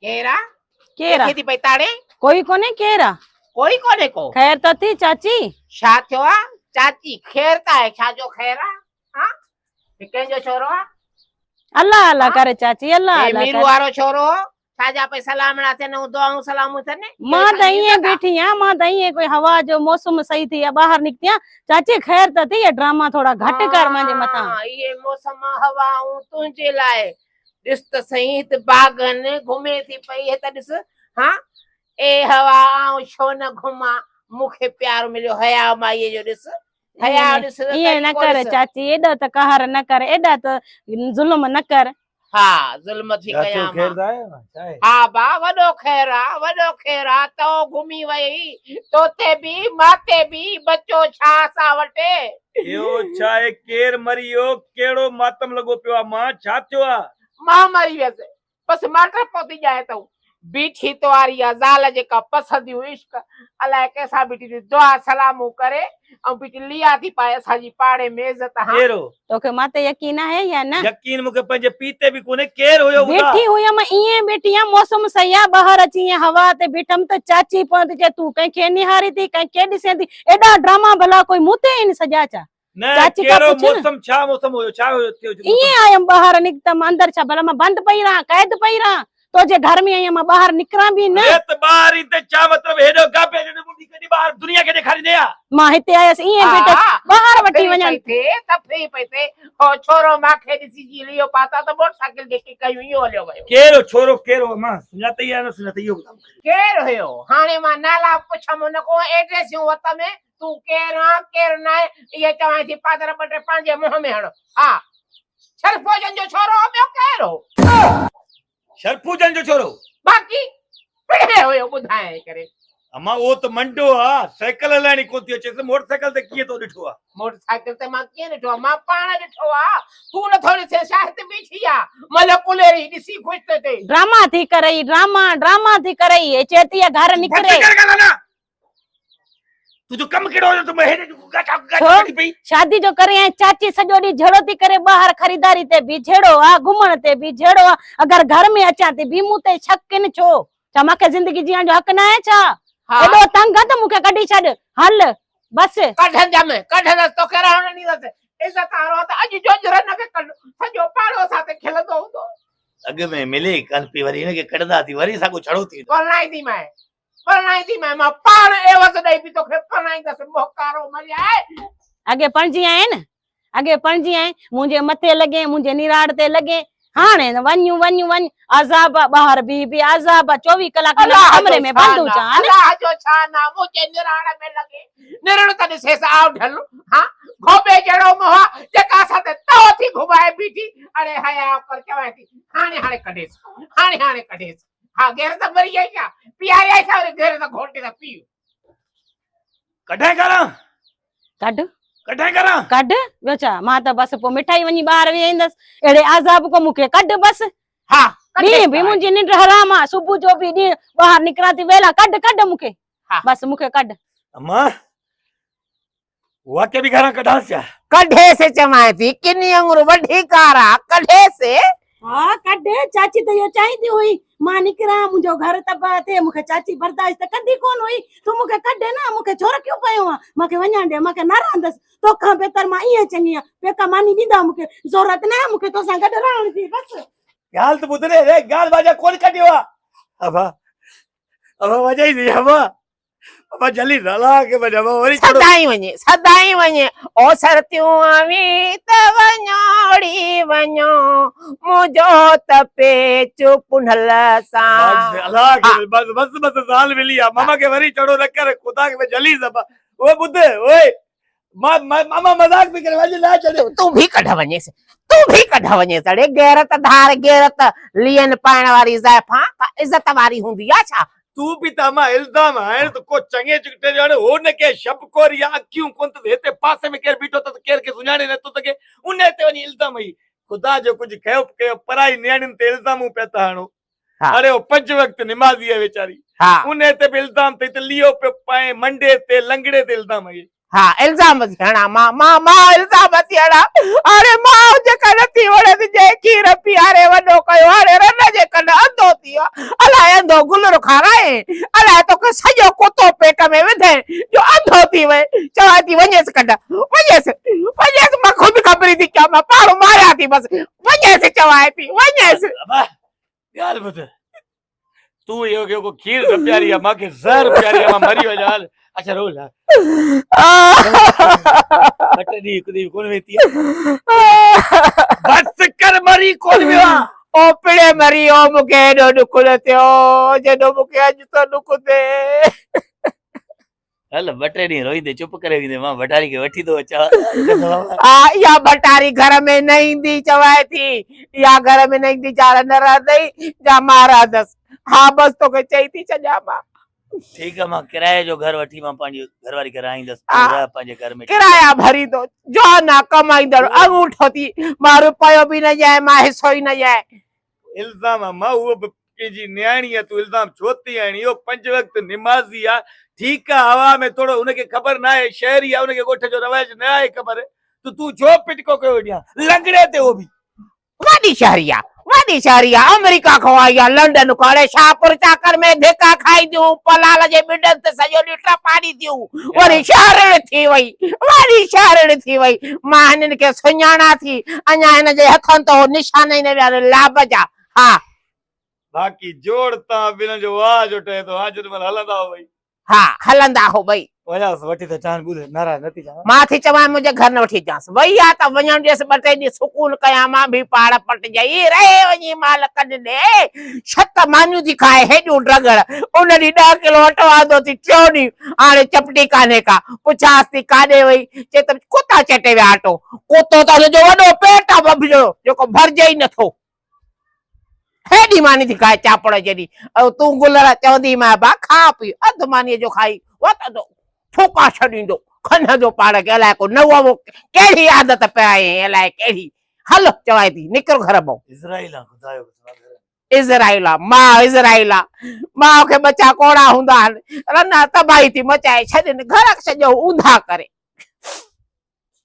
केरा केरा केथी पई ताड़े कोई कोने केरा कोई कोने को खैर तो थी चाची छा थियो आ चाची खैर ता है छा जो खैर आ हां के जो छोरो आ अल्लाह अल्लाह करे चाची अल्लाह ए अल्लाह मीरू करे वारो छोरो छाजा पे सलामणा थे न दुआऊं सलामू थे ने मां दईए बैठी आ मां दईए कोई हवा जो मौसम सही थी बाहर निकतिया चाची खैर तो थी ड्रामा थोड़ा घट कर मांजे मथा ये मौसम हवाऊं तुझे लाए दिस त सही त बागन घुमे थी पई है त दिस हां ए हवा आऊं छो न घुमा मुखे प्यार मिलियो हया माई जो दिस हया दिस ये न कर चाची एडा त कहर न कर एडा त जुल्म न कर हाँ जुल्म थी कया हाँ बा वडो खैरा तो घुमी वई तोते भी माते भी बच्चो छा सा वटे यो छाए केर मरियो केड़ो मातम लगो पियो आ मां छा थियो आ मां मरी वैसे बस माटर पोती जाए तो बीठी तो आ रही ज़ाल जेका पसंदी इश्क अलाए कैसा बीठी दुआ सलामू करे और बीठी लिया थी पाए साजी पाड़े में इज्जत हां केरो तोके माते यकीन है या ना यकीन मुके पंजे पीते भी कोने केर होयो बैठी हुई मैं इए बैठी आ मौसम सही आ बाहर अची हवा ते बीठम त चाची पहुंच जे तू कहीं के निहारी थी कहीं के दिसे थी एडा ड्रामा भला कोई मुते इन सजा चा न चाची केरो का पूछ मौसम छा मौसम होयो छा होयो थियो इए आयम बाहर निकतम अंदर छा भला मैं बंद पई रहा कैद पई रहा तो जे घर में आयम बाहर निकरा भी न ए त बाहर इते छा मतलब हेडो गापे जे मुंडी कदी बाहर दुनिया के दिखारी देया मां हिते आयस इए बेटे बाहर वठी वणन थे तफरी पैसे ओ छोरो माखे दिसी जी लियो पाता तो मोटरसाइकिल के कयूं यो लियो गयो केरो छोरो केरो मां सुनाते या न सुनाते यो केर होयो हाने मां नाला पुछम न को एड्रेस यो वत में तू केर ना ये चवाई थी पादर बटे पांजे मुंह में हण हां सरफोजन जो छोरो ॿियो केर हो शरफूजन जो छोरो बाकी पिड़े होयो बुधाए करे अम्मा वो तो मंडो आ साइकिल हलाणी को थी अचे मोटरसाइकिल ते कीअं तो ॾिठो आ मोटरसाइकिल ते मां कीअं ॾिठो मां पाण ॾिठो आ तू न थोड़ी से शायद बीठी आ मलकुलेरी ॾिसी खुश ते ड्रामा थी करई ड्रामा थी करई ए चेती घर निकरे तू जो कम केड़ो तो मैं हेडे गाटा गाटी पई शादी जो करे ऐं चाची सॼो ॾींहुं झड़ो थी करे ॿाहिर खरीदारी ते भी झेड़ो आ घुमण ते भी झेड़ो आ अगर घर में अचां ते भी मूं ते शक किन छो छा मूंखे जिंदगी जीअण जो हक न आहे छा एॾो तंग आ त मूंखे कढी छॾ हल बस कढन तो के रहण नी दस इज्जत आरो त अज जो जरन के कढ सॼो पाड़ो साथे खेलंदो हूंदो अग में मिले कल पी वरी ने के कढदा थी वरी साको छड़ो थी परनाई थी मैं पाण एवस दई भी तो खे परनाई दस मोकारो मरिया अगे पणजी आए न अगे पणजी आए मुझे मथे लगे मुझे निराड़ ते लगे हाने वन्यू अजाब बाहर भी अजाब 24 कलाक कमरे में बंद हो जा अल्लाह जो छाना मुझे निराड़ में लगे निरण तने से आव ढल हां घोबे जड़ो मोहा जका साथे तो थी घुमाए बीठी अरे हया कर के थी हाने कढे हां गेर त मरी गई क्या पियाई ऐसा और गेर त घोटे त पी कढे करा कढ बेचा मां त बस पो मिठाई वनी बाहर वेंदस एड़े आजाब को मुके कढ बस हां नी भी मुंजी निंड हराम आ सुबह जो भी दी बाहर निकरा थी वेला कढ मुके बस मुके कढ अम्मा वाके भी घरा कढा से कढे से चमाए थी किन्नी अंगुर वडी कारा कढे से हां कढ चाची तो यो चाहती हुई मां निकरा मुजो घर तबा थे मुके चाची बर्दाश्त कदी कोन हुई तू मुके कढ ना मुके छोर क्यों पयो आ मके वणा दे मके न रहंदस तो खा बेतर मां इए चंगी पेका मानी दीदा मुके जरूरत ना मुके तो सा गड रहण थी बस गाल तो बुधरे रे गाल बाजा कोन कडियो अबा वजाई दी अबा जल्दी रला के बजावा वरी सदाई वने ओ सरतियों आवी त वणोड़ी वणो मुजो त पे चुपुनल सा अल्लाह के बस साल मिली आ मामा के वरी चढ़ो न कर खुदा के जली सबा ओ बुध ओए मामा मजाक भी करे वजे ना चले तू भी कढ वने सड़े गैरत धार गैरत लियन पाण वाली जायफा इज्जत वाली हुंदी आ छा तू भी तमा इल्जाम है तो को चंगे चिकटे जाने हो न के शब कोर या क्यों कोन तो हेते पासे में केर बीठो तो केर के सुनाने न तो तके उने ते वनी इल्जाम है खुदा जो कुछ कयो पराई न्याणिन ते इल्जामू पेता हणो अरे ओ 5 वक्त नमाजी है बेचारी उने ते इल्जाम ते लियो पे पाए मंडे ते लंगड़े ते इल्जाम है हाँ इल्ज़ाम थी हणा मां इल्ज़ाम थी हणा अरे मां जेका नथी वणे थी जे खीर पीआरे वॾो कयो हाणे रन जे कन अंधो थी वियो अलाए अंधो गुलर खाराए अलाए तोखे सॼो कुतो पेट में विधे जो अंधो थी वए चवां थी वञेसि कढ वञेसि मां ख़ुदि ख़बरी थी कयां मां पाणो मारियां थी बसि वञेसि चवां थी वञेसि अबा ॻाल्हि ॿुध तूं इहो को खीर न प्यारी आहे मूंखे ज़हर प्यारी आहे मां मरी वञा हल अच्छा रोल ॿ टे ॾींहं हिकु ॾींहुं कोन वेती बस कर मरी कोन वियो आहे ओ पिड़े मरी ओ मूंखे हेॾो ॾुख न थियो जेॾो मूंखे अॼु तो ॾुख थिए हल ॿ टे ॾींहं रोईंदे चुप करे वेंदे मां भटारी खे वठी थो अचां इहा भटारी घर में न ईंदी चवाए थी इहा घर में न ईंदी जार न रहंदई जा मां रहंदसि हा बसि तोखे चई थी छॾियां मां ठीकु आहे मां किराए जो घर वठी मां पंहिंजी घरवारी खे राईंदसि हा। रह पंहिंजे घर में किराया भरींदो जो न कमाईंदड़ अंगूठो थी मां रुपयो बि न ॼाए मां हिसो ई न ॼाए इल्ज़ाम आहे मां उहो बि कंहिंजी न्याणी आहे तूं इल्ज़ाम छो थी आणी इहो 5 वक़्त निमाज़ी आहे ठीकु आहे हवा में थोरो हुनखे ख़बर न आहे शहरी आहे हुनखे ॻोठ जो रवाज न आहे ख़बर तूं छो पिटको कयो ॾियां लंगड़े ते उहो बि वॾी शहरी आहे अमेरिका खां आई आहे लंडन खां हाणे शाहपुर चाकर में धिका खाईंदियूं पलाल जे ॿिॾनि ते सॼो ॾींहुं टपाड़ी थियूं वरी शहरणी थी वई मां हिननि खे सुञाणा थी अञा हिन जे हथनि तो निशान ई न विया लाभ जा हा बाक़ी जोड़ तां ॿिन्हिनि जो वाह जो ठहे थो हां जेॾीमहिल हलंदा हो भई हा हलंदा हो ॿई वञासि वठी त चान ॿुध नाराज़ नथी चवां मां थी चवां मुंहिंजे घर न वठी अचांसि वई आहे त वञण ॾियसि 2 टे ॾींहं सुकून कयां मां बि पहाड़ पटिजाई रहे वञी माल कढ ॾे 6 मानियूं थी खाए हेॾियूं ड्रगड़ उन ॾींहुं 10 किलो अटो आंदो थी 3 ॾींहं हाणे चपटी कान्हे का पुछांसि थी काॾे वई चए त कुता चटे विया अटो कुतो त हुनजो वॾो पेट आहे बबजो जेको भरजे ई नथो हेॾी मानी थी खाए चापड़ जहिड़ी तूं गुलर चवंदी मां बा खा पी अधु मानीअ जो खाई वतंदो फूका छॾींदो खनंदो पाण खे अलाए को नवो कहिड़ी आदत पिया आहे अलाए कहिड़ी हलो चवां थी निकिरो घर मां इज़राइल आहे ख़ुदा जो इज़राइल आहे मां खे बचा कोड़ा हूंदा आहिनि रना तबाही थी मचाए छॾनि घर सॼो ऊंधा करे